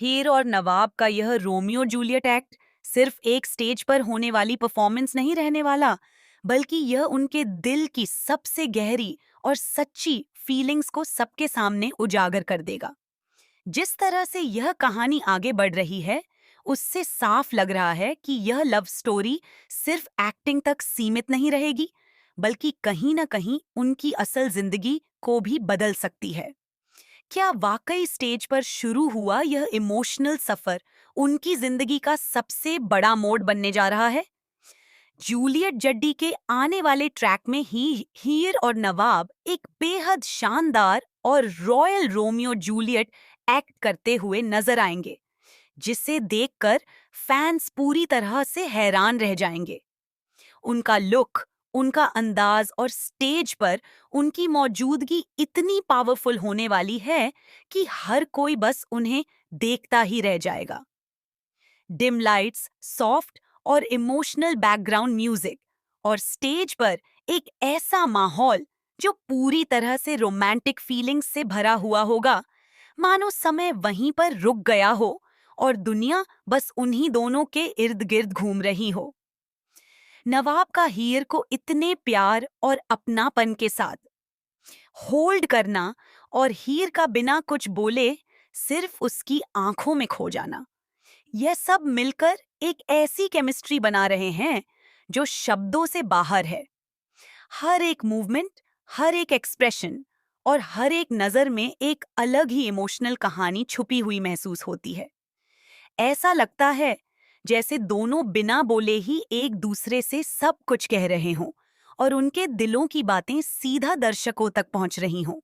हीर और नवाब का यह रोमियो जूलियट एक्ट सिर्फ एक स्टेज पर होने वाली परफॉर्मेंस नहीं रहने वाला, बल्कि यह उनके दिल की सबसे गहरी और सच्ची फीलिंग्स को सबके सामने उजागर कर देगा। जिस तरह से यह कहानी आगे बढ़ रही है, उससे साफ लग रहा है कि यह लव स्टोरी सिर्फ एक्टिंग तक सीमित नहीं रहेगी, बल्कि कहीं ना कहीं उनकी असल जिंदगी को भी बदल सकती है। क्या वाकई स्टेज पर शुरू हुआ यह इमोशनल सफर उनकी जिंदगी का सबसे बड़ा मोड़ बनने जा रहा है? जूलियट जड्डी के आने वाले ट्रैक में ही हीर और नवाब एक बेहद शानदार और रॉयल रोमियो जूलियट एक्ट करते हुए नजर आएंगे, जिसे देखकर फैंस पूरी तरह से हैरान रह जाएंगे। उनका लुक, उनका अंदाज और स्टेज पर उनकी मौजूदगी इतनी पावरफुल होने वाली है कि हर कोई बस उन्हें देखता ही रह जाएगा। डिम लाइट्स, सॉफ्ट और इमोशनल बैकग्राउंड म्यूजिक और स्टेज पर एक ऐसा माहौल जो पूरी तरह से रोमांटिक फीलिंग्स से भरा हुआ होगा, मानो समय वहीं पर रुक गया हो और दुनिया बस उन्हीं दोनों के इर्द गिर्द घूम रही हो। नवाब का हीर को इतने प्यार और अपनापन के साथ होल्ड करना और हीर का बिना कुछ बोले सिर्फ उसकी आंखों में खो जाना, यह सब मिलकर एक ऐसी केमिस्ट्री बना रहे हैं जो शब्दों से बाहर है। हर एक मूवमेंट, हर एक एक्सप्रेशन और हर एक नजर में एक अलग ही इमोशनल कहानी छुपी हुई महसूस होती है। ऐसा लगता है जैसे दोनों बिना बोले ही एक दूसरे से सब कुछ कह रहे हों और उनके दिलों की बातें सीधा दर्शकों तक पहुंच रही हों।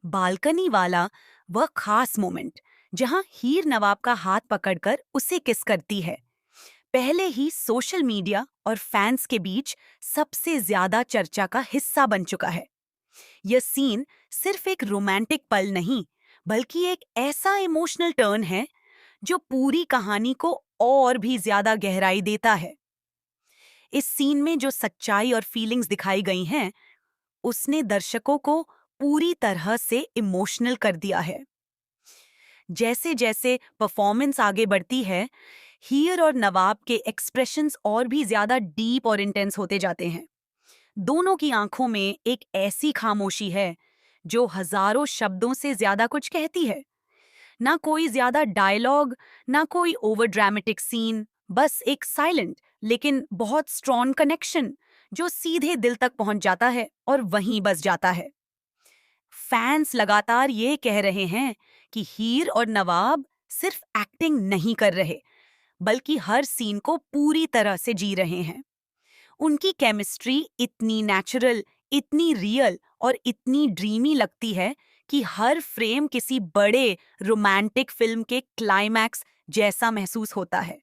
बालकनी वाला वह खास मोमेंट जहां हीर नवाब का हाथ पकड़कर उसे किस करती है, पहले ही सोशल मीडिया और फैंस के बीच सबसे ज्यादा चर्चा का हिस्सा बन चुका है। यह सीन सिर्फ एक रोमांटिक पल नहीं, बल्कि एक ऐसा इमोशनल टर्न है जो पूरी कहानी को और भी ज्यादा गहराई देता है। इस सीन में जो सच्चाई और फीलिंग्स दिखाई गई हैं, उसने दर्शकों को पूरी तरह से इमोशनल कर दिया है। जैसे जैसे परफॉर्मेंस आगे बढ़ती है, हीर और नवाब के एक्सप्रेशंस और भी ज्यादा डीप और इंटेंस होते जाते हैं। दोनों की आंखों में एक ऐसी खामोशी है जो हजारों शब्दों से ज्यादा कुछ कहती है। ना कोई ज्यादा डायलॉग, ना कोई ओवर ड्रामेटिक सीन, बस एक साइलेंट लेकिन बहुत स्ट्रॉन्ग कनेक्शन जो सीधे दिल तक पहुंच जाता है और वहीं बस जाता है। फैंस लगातार ये कह रहे हैं कि हीर और नवाब सिर्फ एक्टिंग नहीं कर रहे, बल्कि हर सीन को पूरी तरह से जी रहे हैं। उनकी केमिस्ट्री इतनी नेचुरल, इतनी रियल और इतनी ड्रीमी लगती है कि हर फ्रेम किसी बड़े रोमांटिक फिल्म के क्लाइमैक्स जैसा महसूस होता है।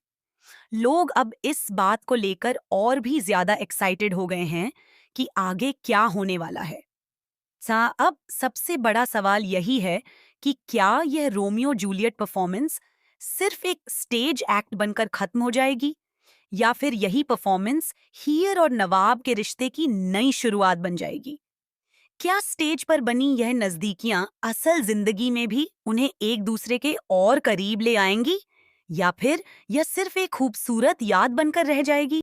लोग अब इस बात को लेकर और भी ज्यादा एक्साइटेड हो गए हैं कि आगे क्या होने वाला है। अब सबसे बड़ा सवाल यही है कि क्या यह रोमियो जूलियट परफॉर्मेंस सिर्फ एक स्टेज एक्ट बनकर खत्म हो जाएगी, या फिर यही परफॉर्मेंस हीर और नवाब के रिश्ते की नई शुरुआत बन जाएगी? क्या स्टेज पर बनी यह नजदीकियां असल जिंदगी में भी उन्हें एक दूसरे के और करीब ले आएंगी, या फिर यह सिर्फ एक खूबसूरत याद बनकर रह जाएगी?